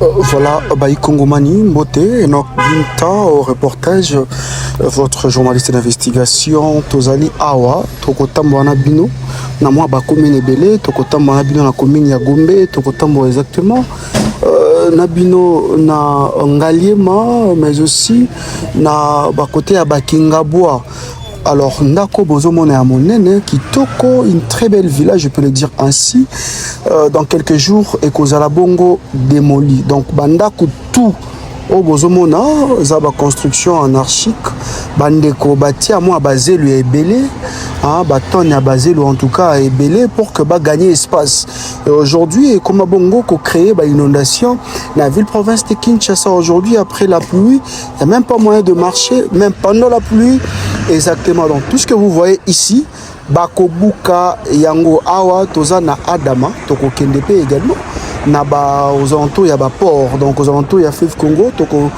Voilà, Kongomani, Mbote, Enoch Binta, au reportage, votre journaliste d'investigation, Tozali Awa, Tokotambo Anabino, Namwa Bakomine Ebele, Tokotambo Anabino na commune ya Gombe, Tokotambo exactement, Nabino na Ngaliema, mais aussi na Bakote ya Bakingabwa. Alors, Ndako Bozomone à Monene, Kitoko, une très belle villa, je peux le dire ainsi. Dans quelques jours, Ekozala Bongo démoli. Donc, Bandako tout au Bozomona, Zaba construction anarchique, Bandeko Bati à moi basé lui est belé, Baton a basé lui en tout cas est belé pour que gagner espace. Et aujourd'hui, comme Bongo qu'on crée une inondation, la ville province de Kinshasa aujourd'hui après la pluie, il n'y a même pas moyen de marcher, même pendant la pluie. Exactement. Donc tout ce que vous voyez ici, Bakobuka, Yango, Awa, Tozana, Adama, Toko Kendepe également. Naba aux alentours il y a port, donc aux alentours il y a Fleuve Congo, Toko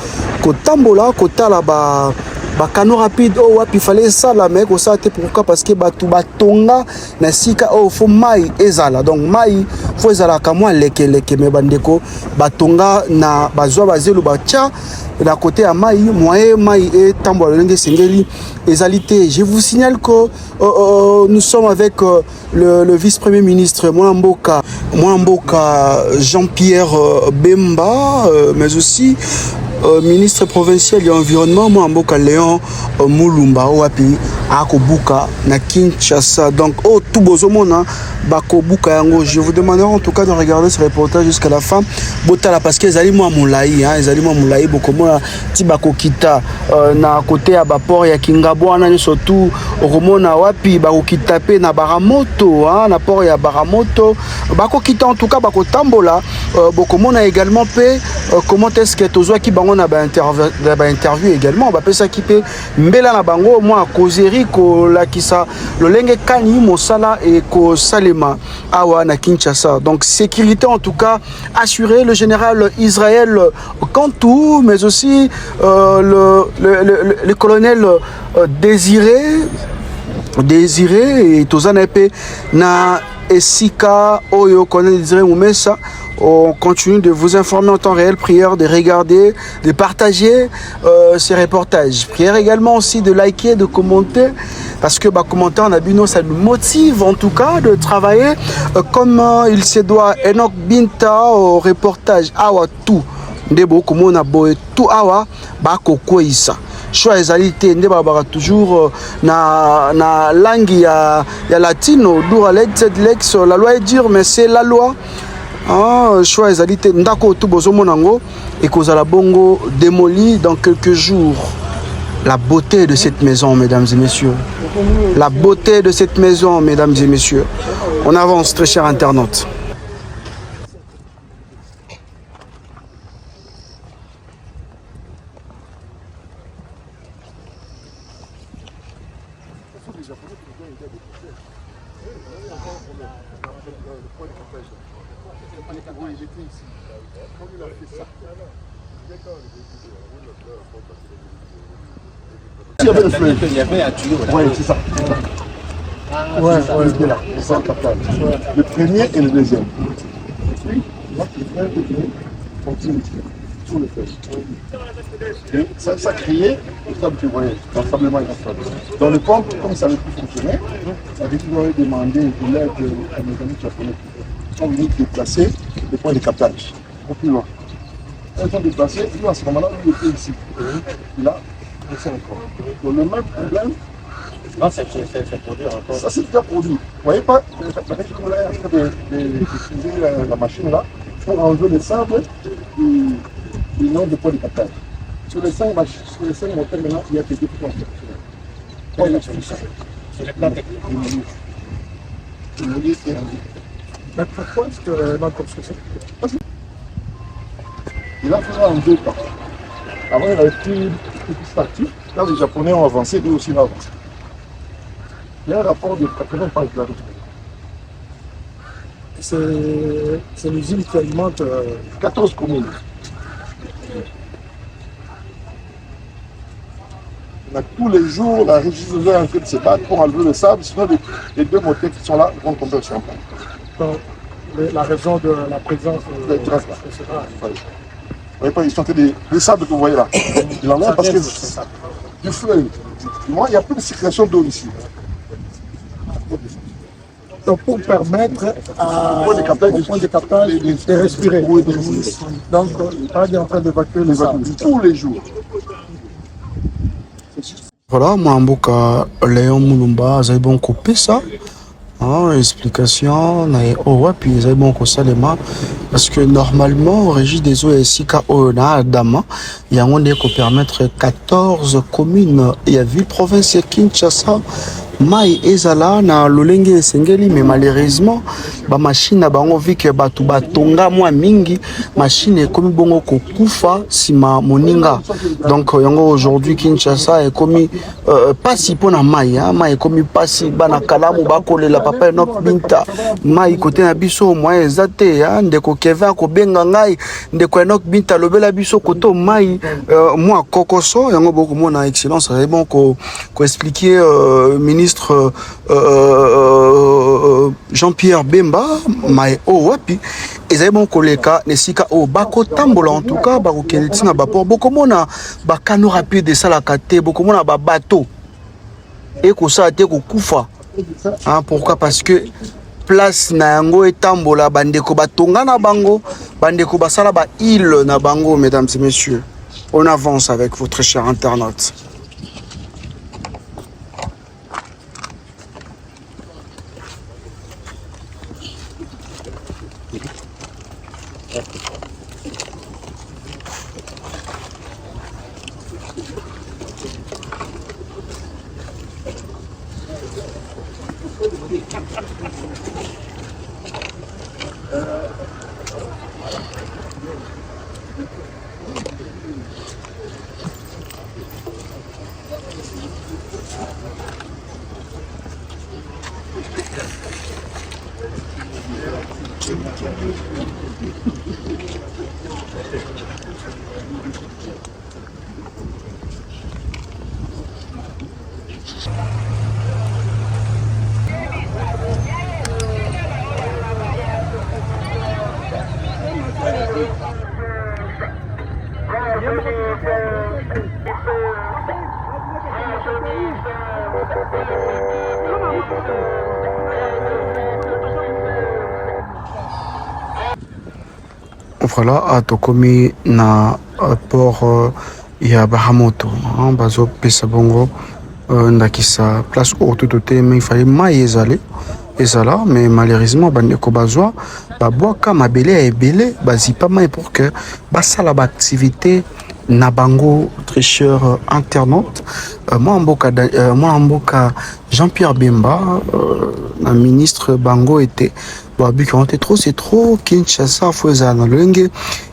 Kotambola, Kota là-bas. Canot rapide, oh ouais, il fallait ça la mec, ça pourquoi parce que tout batonga na sika oh faut mai ezala donc mai faut ezala kamwa leke me bandeko batonga na bazwa bazelo bacha d'un côté à mai moyen mai et tambo lenge sengeli ezalité. Je vous signale que nous sommes avec le vice-premier ministre Mwamboka Jean-Pierre Bemba, mais aussi ministre provincial de l'environnement Mwamboka Léon Mulumba Wapi Akobuka na Kinshasa. Donc tout bozomona Bakobuka yango. Je vous demanderai en tout cas de regarder ce reportage jusqu'à la fin. Botala parce que ezali mwa moulayi ezali mwa moulayi bokomona ti bakokita na côté ya baport ya Kingabwa na surtout okomona wapi bakokita pe na Baramoto na port ya Baramoto bakokita en tout cas bakotambola bokomona également pe comment est-ce que tozwa ki bango na ba interview également ba pesa ki pe mbela na bango moi causerie ko lakisa lolenge kani mosala et ko salema awa na Kinshasa. Donc sécurité en tout cas assurée. Le général Israël Kantou, mais aussi le colonel Désiré et Tozanepe na Esika Oyo colonel Désiré Moumessa. On continue de vous informer en temps réel. Prière de regarder, de partager ces reportages. Prière également aussi de liker, de commenter. Parce que commenter en abino, ça nous motive en tout cas de travailler comme il se doit. Enoch Binta au reportage. Awa tout. Ndebo comme on a boé tout awa. Bako koisa. Choix ezalité nde babara toujours na langue ya latino. Doura l'ex la loi est dure mais c'est la loi. Choix ezalité ndako tout bozomonango et kozala bongo démoli dans quelques jours. La beauté de cette maison, mesdames et messieurs. La beauté de cette maison, mesdames et messieurs. On avance, très chers internautes. Il y avait un tuyau là. Oui, c'est ça. Le premier et le deuxième. Continue sur le fait. Ça criait, ça vous voyez, l'ensemblement est instable. Dans le pompe, comme ça ne peut plus fonctionner, ça veut dire demander de l'aide à nos amis japonais. Ils sont venus déplacer les points de captage, au plus loin. Ils sont déplacés, nous à ce moment-là, nous étions ici. Là, donc le même problème, c'est produit encore. ça c'est déjà produit. Vous voyez pas, la région là est en train d'utiliser la machine là pour enlever le sable du nombre de points de captage. Sur les 5 moteurs maintenant, il y a que 2 points de captage. C'est le plan technique. Mais pourquoi est-ce que dans la construction il a fait en 2 temps. Avant, il avait pris petit statut. Là, les Japonais ont avancé, eux aussi ont avancé. Il y a un rapport de 80 pages là. C'est l'usine qui alimente 14 communes. Tous les jours, la régie est en train de se battre pour enlever le sable, sinon les 2 moteurs qui sont là vont tomber sur un plan. La raison de la présence des traces là. voyez pas, ils sont des sables que vous voyez là. Il en a parce que du fleuve. Moi, il n'y a plus de circulation d'eau ici. Donc pour permettre à Point de captage, au point de captage de respirer. Oui, Donc il est en train d'évacuer le sable. tous les jours. Voilà, moi, mboka Léon Moulumba, vous avez bon coupé ça. Explication, puis vous avez bon salema. Parce que normalement, Régie des eaux et Sika Oona, Adama, il y a un qui permettre 14 communes. Il y a ville province Kinshasa. Mai ezala na lolenge esengeli mais malheureusement ba machine na bango vu que batu batonga mwa mingi machine ekomi bongo kokufa sima moninga donc yango aujourd'hui Kinshasa ekomi pasi pona mai mai ekomi pasi bana kalamu bakolela papa Enoch Binta mai côté na biso moyen ezate ndeko Kevin ko benga ngai ndeko Enoch Binta lobela biso koto mai moi kokoso yango boko mona excellence c'est bon ko expliquer ministre Jean-Pierre Bemba mai wapi ezali bon koleka nesika o bako tambola en tout cas bako keletina ba port boko mona ba canaux rapide ça la kate boko mona ba bateau et ko ça te ko kufa pourquoi parce que place na yango etambola bandeko batonga na bango bandeko basala ba île na bango mesdames et messieurs on avance avec votre cher internaute. Voilà, à Tokomi na port ya Bahamoto, bazo pesa bongo ndakisa place autour mais il fallait mai ezala mais malheureusement bandeko bazwa babwaka mabele ya ebele bazipa mai pour que basala ba activité na bango très cher internaute moi mboka Jean-Pierre Bemba un ministre bango était bon c'est trop Kinshasa faut ça na lenge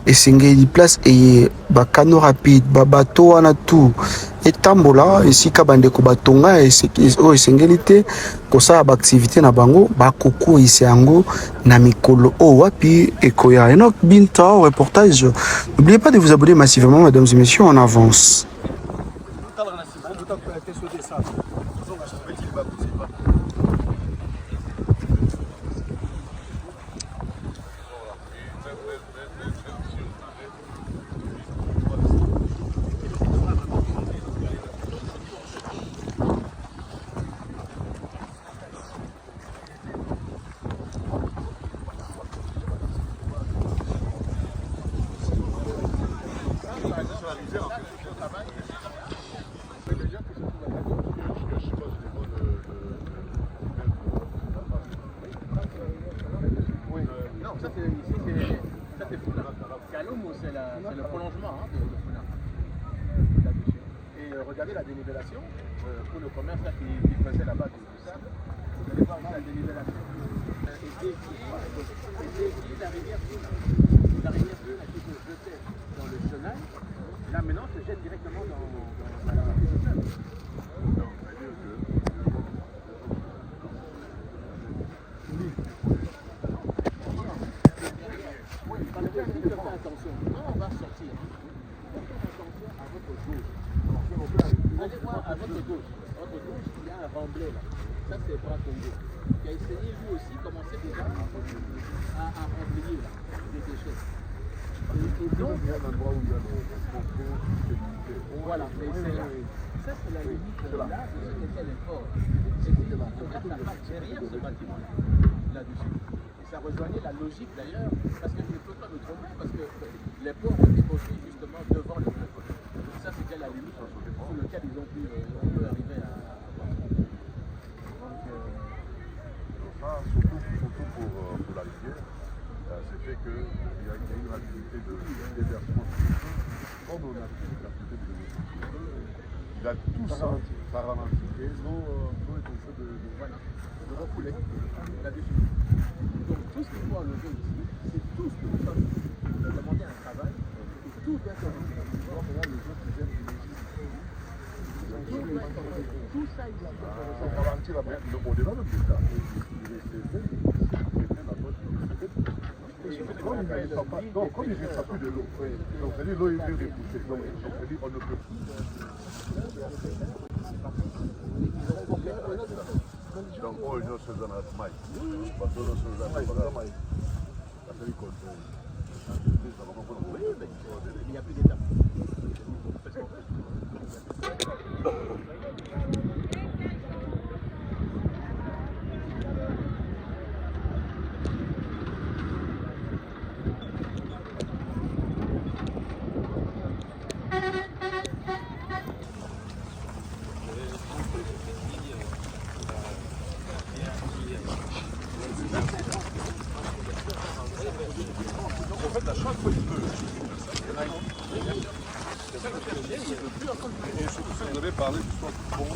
et singeli place et ba canaux rapide ba bateau wana tout etambola esika bandeko batonga o esengelite kosa ba activité na bango ba koko ise yango na mikolo o wapi ekoya Enoch Binta reportage. N'oubliez pas de vous abonner massivement mesdames et messieurs, on avance. C'est le prolongement de Funa. Et regardez la dénivellation pour le commerce là, qui faisait là-bas du sable. Vous allez voir la dénivellation. Et la rivière Funa qui se jetait dans le chenal, là maintenant se jette directement à la partie du fleuve. Attention, quand on va sortir, faites attention à votre gauche. Allez voir à votre gauche. Votre gauche, il y a un remblai là. Ça, c'est Bras Congo. Qui a essayé lui aussi commencer déjà à remblayer là, des déchets. donc, il y a un endroit où il y a les concours, voilà, mais c'est là. Ça, c'est la limite là de ce qu'était les ports. C'était là, derrière ce bâtiment-là, là-dessus. Et ça rejoignait la logique d'ailleurs, parce que le flottant de Trombe, parce que les ports ont été construits justement devant le fleuve. Donc ça, c'était la limite sur laquelle ils ont pu arriver à avoir. Donc, ça, surtout pour la rivière, c'est fait qu'il y a eu une activité de déversement. Comme on a fait une activité de déversement, il a tout ça ralentit et l'eau est en train de refouler là-dessus. Donc tout ce qu'il faut enlever ici, c'est tout ce que nous sommes demandé un travail, et tout doit être enlevé. Tout ça ici. Ça ralentit au-delà même de ça. Comme il ne reste plus de l'eau, donc c'est-à-dire l'eau est repoussée. Donc c'est-à-dire on ne peut plus. Donc on ne se donne pas de parce que on se donne pas de c'est-à-dire qu'on il n'y a plus d'étape. Vous avez parlé du soir du pont.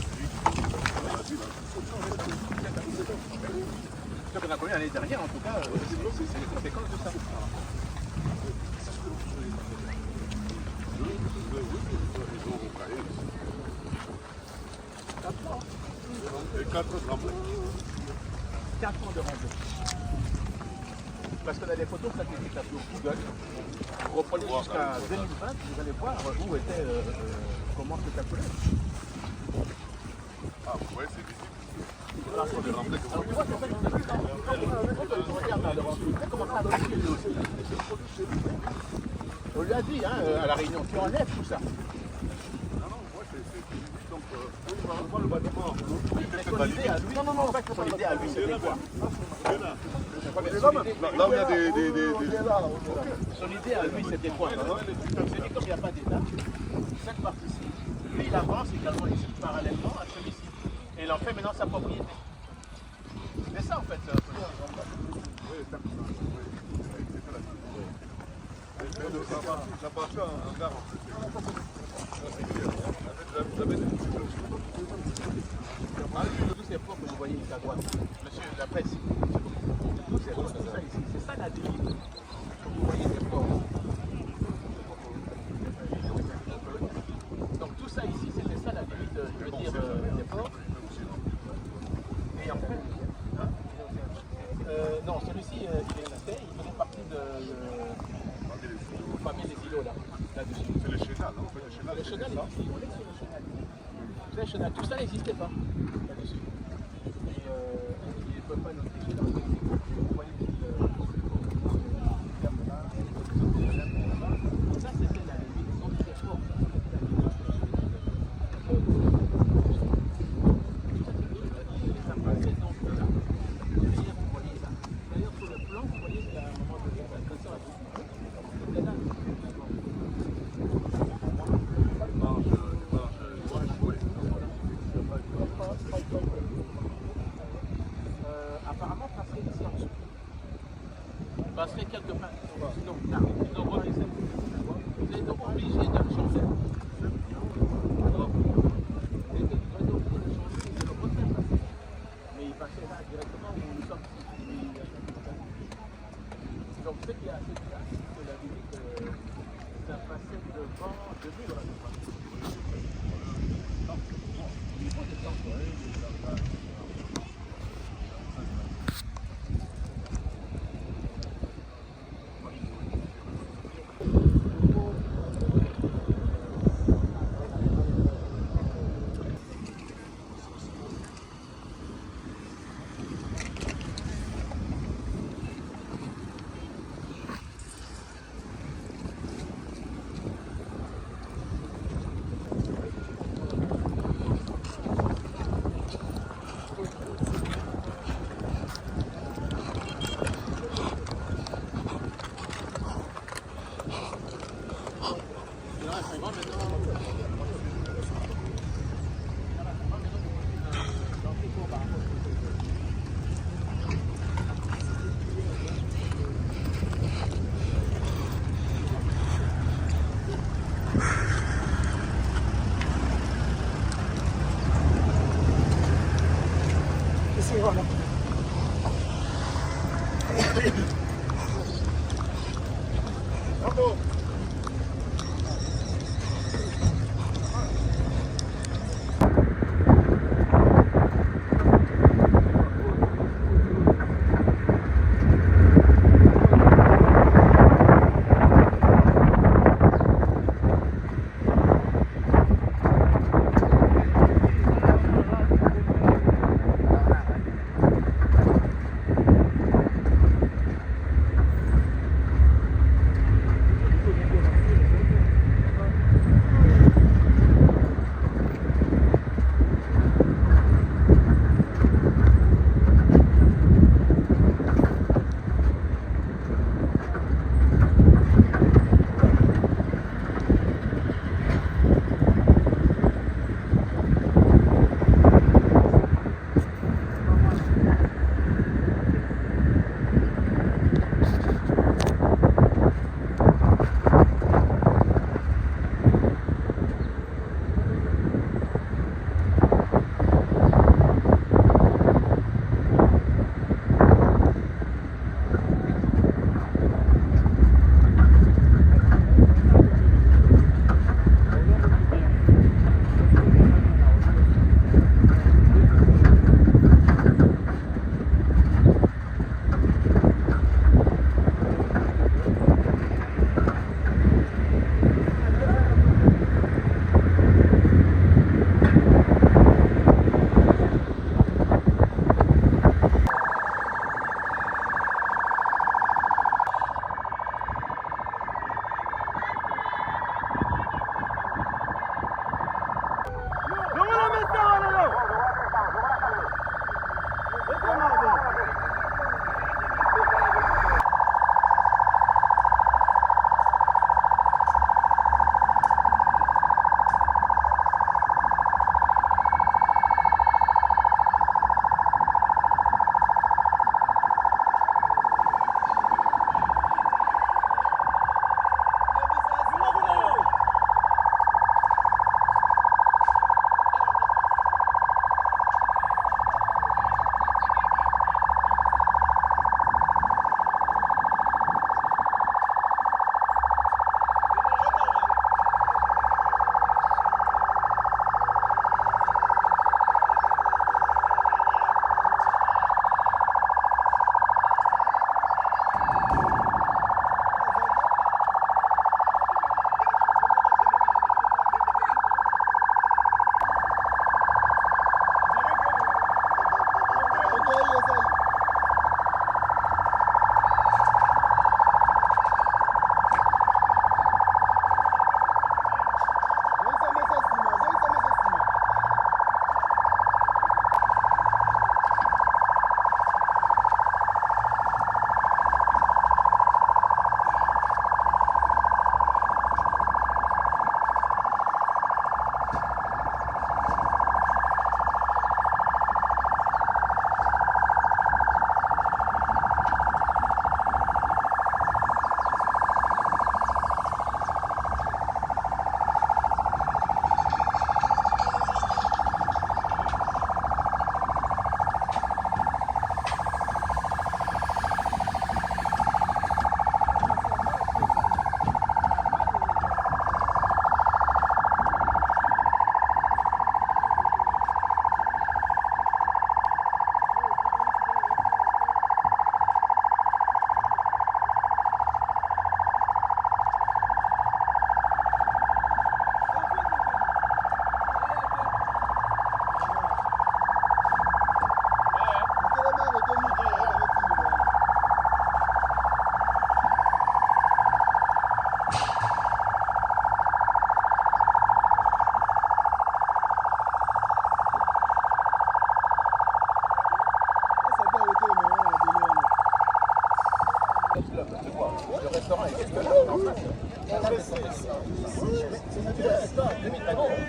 Ce qu'on a connu l'année dernière, en tout cas, c'est les conséquences de ça. Et 4 remblais. 4 ans de remblai. Parce qu'on a des photos statistiques là sur Google. Vous reprenez jusqu'à 2020, vous allez voir où était, comment se calculait. Ah, vous voyez, c'est visible. Alors, tu vois, regarde là, le remblai. Comment ça va. On lui a dit, hein, à la réunion, tu enlèves tout ça. Non, moi, c'est visible. Donc, on voit le bâtiment. Son idée à lui, non, pas que son idée à lui, c'était quoi? Là où il y a des... Son idée à lui, c'était quoi? C'est dit comme il n'y a pas d'État, cette partie-ci, lui, il avance également ici, parallèlement à celui-ci. Et il en fait maintenant sa propriété. C'est ça, en fait. Ça partit en gare. Tous ces ports que vous voyez ici à droite, monsieur la presse, tous ces ports, tout ça ici, c'est ça la limite. Vous voyez ces ports. Donc tout ça ici, c'était ça la limite, je veux dire, des ports. Et en fait, hein, non, celui-ci, il existait, il faisait partie de la famille des îlots là-dessus. C'est le chenal, non? Le chenal est ici, on est sur le chenal. Le chenal, tout ça n'existait pas là-dessus. Et il ne peut pas notifier dans le texte. Vous voyez ici ça c'était la limite, donc c'est fort. Ça passait donc là. D'ailleurs, vous voyez ça. D'ailleurs, sur le plan, vous voyez qu'à un moment donné, la pression a dit. C'était là. Apparemment, ça serait ici en dessous. Ça serait quelque part. Sinon, là, ils ont remis ça. Vous êtes donc obligé de le changer. Alors, vous êtes obligé de le changer et de le refaire passer. Mais il passait là directement où nous sommes ici. Donc, ce qui est assez clair, c'est que la limite, ça passait devant, de vivre là. Donc, il faut des temps.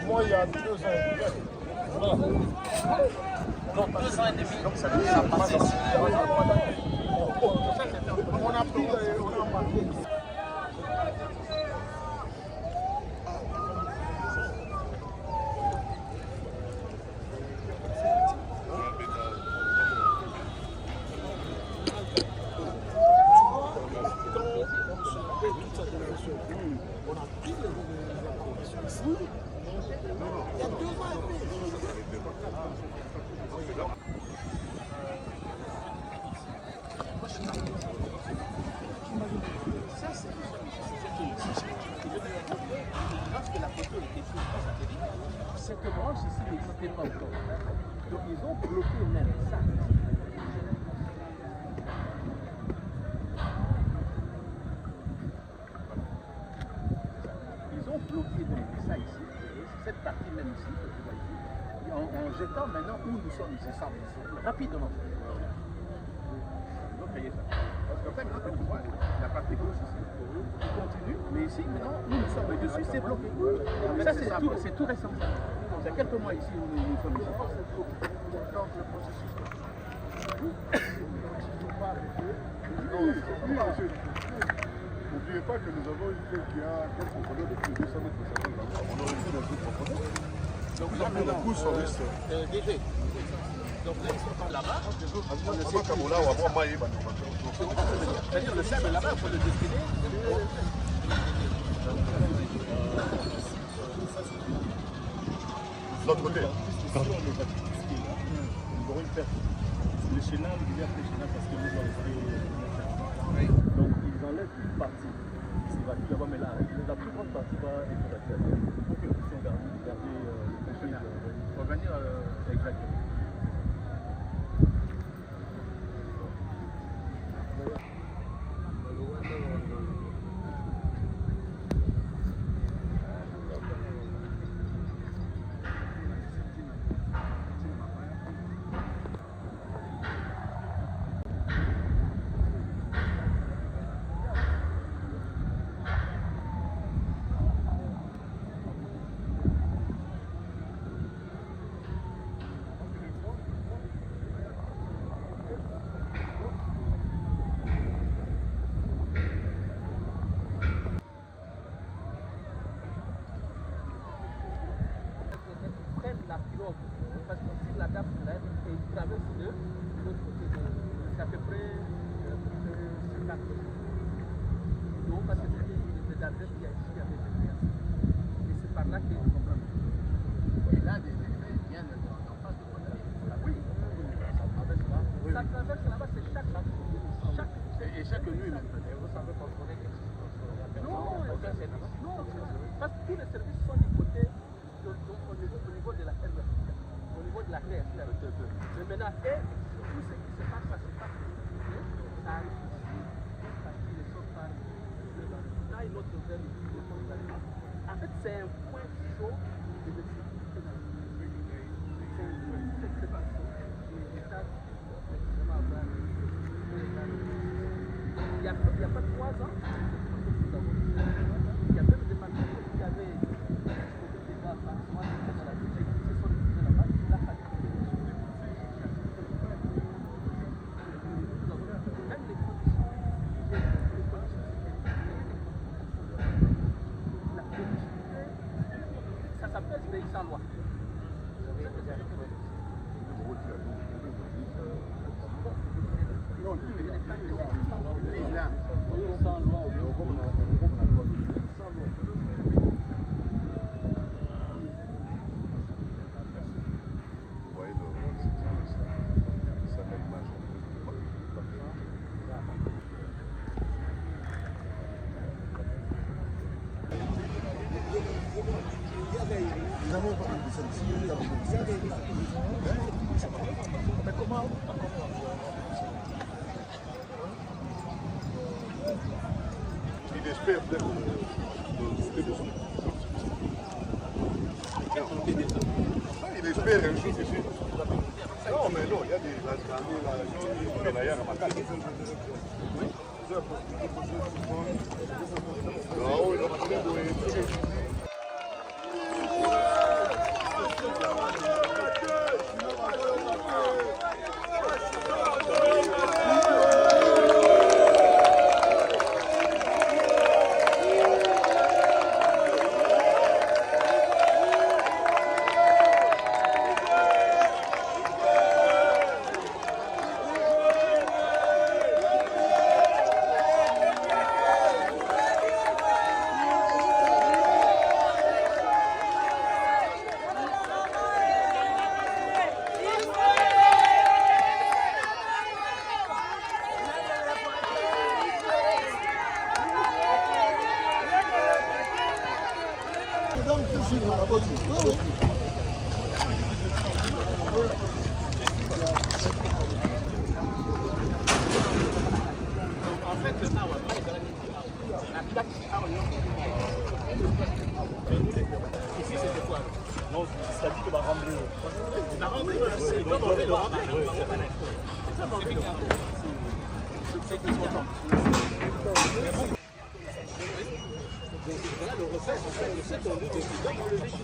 Moi, il y a 2 ans. Donc 2 ans et demi, donc ça a passé. On a pris, on a marqué. Lorsque la photo était prise par satellite, cette branche ici n'existait pas encore. Donc ils ont bloqué même ça. Ils ont bloqué donc ça ici, cette partie même ici, que tu vois ici, en jetant maintenant où nous sommes, c'est ça, rapidement. Donc, voyez ça. Parce qu'en fait, maintenant que tu vois, la partie gauche ici, qui continue, mais ici, maintenant, où nous sommes dessus, c'est bloqué. Ça, c'est tout récent. C'est quelques mois ici où nous sommes ici. Donc le processus n'oubliez pas que nous avons une plaie qui a quelques profondeurs de plus de 200 mètres de savane. On aurait pu d'un peu de profondeur. Donc là, on pousse sur risque. DG. Donc là, ils sont par là-bas. C'est-à-dire le sable là-bas, il faut le destiner. De l'autre côté. Nous aurons une perte. Le chénal, il y a le chénal parce que nous allons rester. Donc ils enlèvent une partie. Ils s'évacuent là-bas, mais là, la plus grande partie va être évacuée. Pour que nous puissions garder le chénal. Revenir exactement. Parce que si la dame se lève et il traverse de l'autre côté, c'est à peu près 50 d'eau parce que c'est le jardin qui a ici avec le rien. Et c'est par là qu'ils comprennent. Et là, des éléments viennent en face de votre vie. Ah oui, ça traverse là-bas, c'est chaque et chaque nuit même. Et vous savez contrôler qu'est-ce qui se passe. Non, parce que tous les services sont du côté au niveau de la terre verticale, au niveau de la terre. Mais maintenant, tout ce qui se passe, ça se passe. Ça arrive ici, parce qu'ils sont par là, une autre zone, en fait, c'est un point chaud de sécurité dans le pays. C'est un point très très chaud. L'État, il n'y a pas 3 ans, il y a même des matériaux qui avaient ça s'appelle pays sans loi. Il espère peut-être il espère un jour ici. Non, mais non, il y a des la non, il a Non, c'est-à-dire que va rembler. La rentrée, c'est comme on fait le rentrée. C'est que voilà le recette, en fait, le recette, on dit que c'est comme le vécu.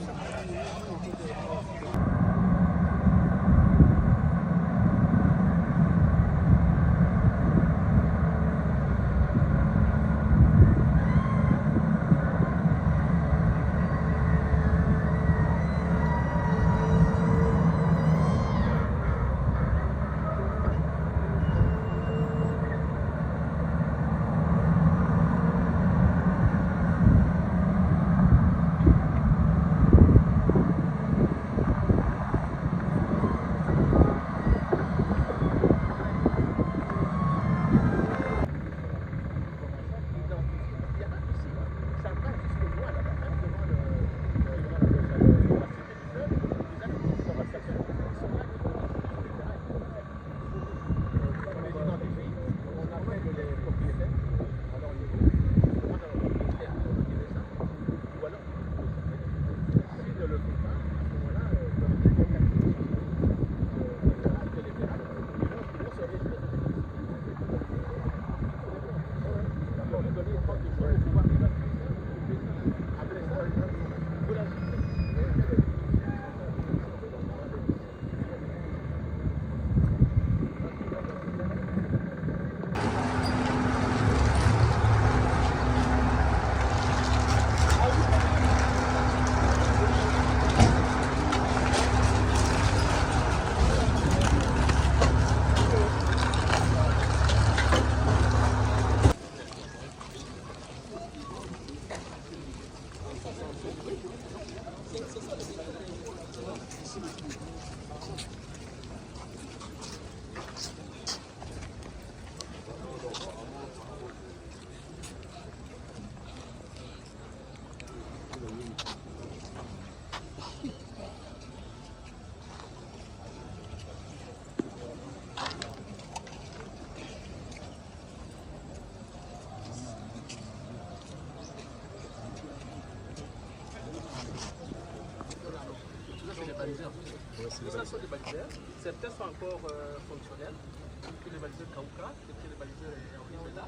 Ça sont des baliseurs. Certains sont encore fonctionnels, que les baliseurs Kauka, et que les baliseurs Oribela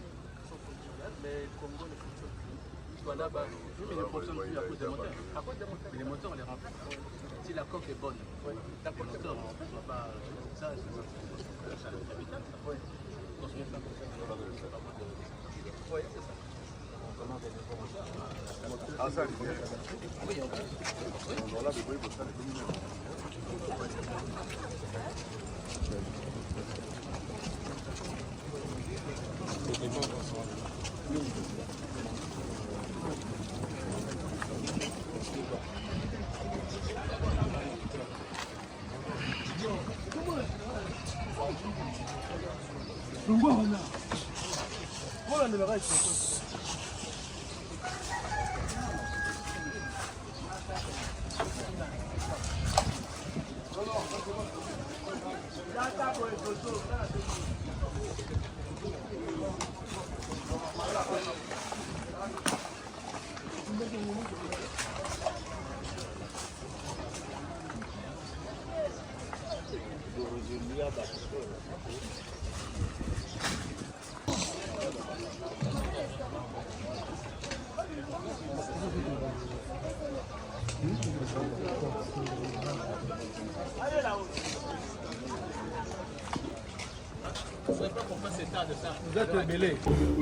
sont fonctionnels, mais Congo ne fonctionne plus. Voilà, bah, mais ne fonctionne plus à cause des moteurs. À cause des moteurs, mais les moteurs, on les remplit. Si la coque est bonne, la coque est bonne, bah, ça, c'est le capital. Oui, c'est ça. Oui, c'est ça. Ah, ça, oui, voilà, le bruit, ça,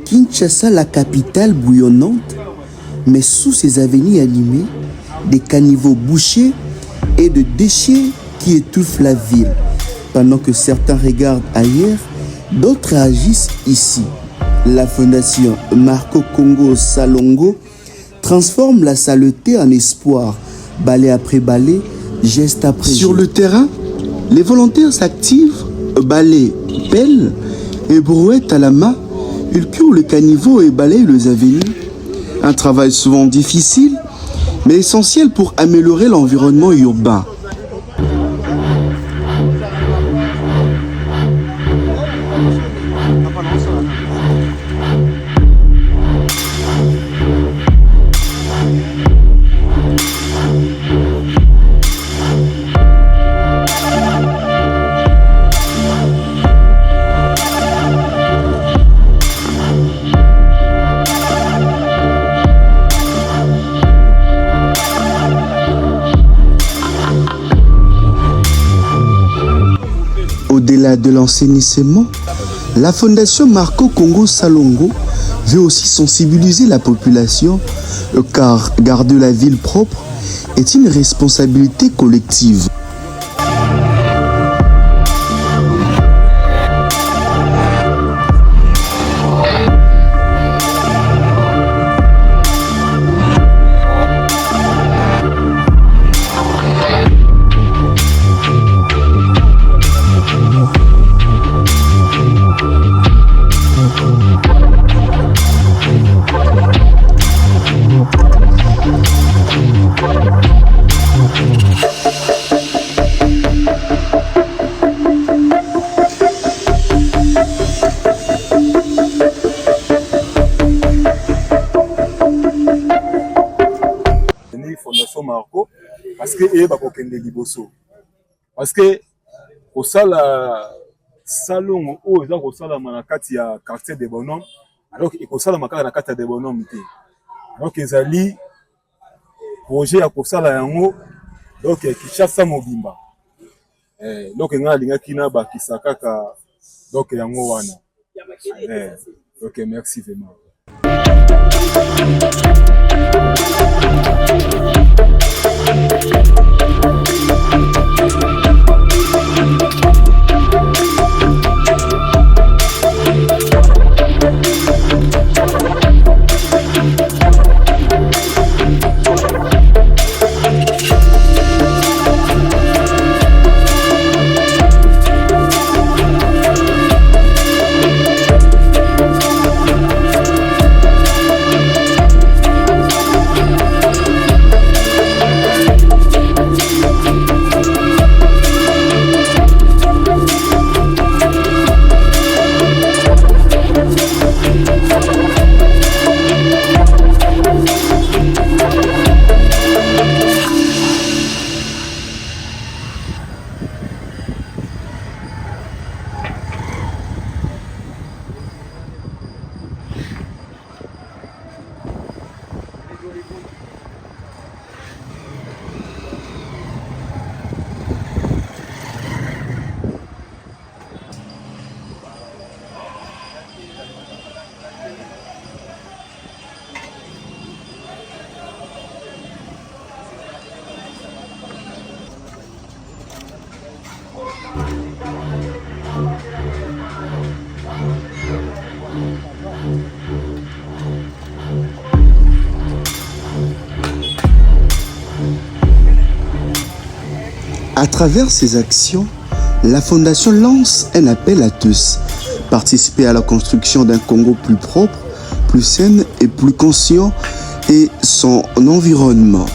Kinshasa, la capitale bouillonnante, mais sous ses avenues animées, des caniveaux bouchés et de déchets qui étouffent la ville. Pendant que certains regardent ailleurs, d'autres agissent ici. La fondation Marco Congo Salongo transforme la saleté en espoir, balai après balai, geste après geste. Sur le terrain, les volontaires s'activent, balai, pelle et brouette à la main, ils curent le caniveau et balayent les avenues. Un travail souvent difficile, mais essentiel pour améliorer l'environnement urbain. Au-delà de l'enseignement, la Fondation Marco Congo Salongo veut aussi sensibiliser la population car garder la ville propre est une responsabilité collective. Fondation Marco parce que eba kokende liboso parce que kosala salon o eza kosala na kati ya quartier de Bonhomme alors ekosala makaka na kati ya de Bonhomme te donc ezali projet ya kosala yango donc Kinshasa mobimba donc nga lingaki na bakisa kaka donc yango wana donc merci vraiment. À travers ces actions, la Fondation lance un appel à tous. Participer à la construction d'un Congo plus propre, plus sain et plus conscient et son environnement.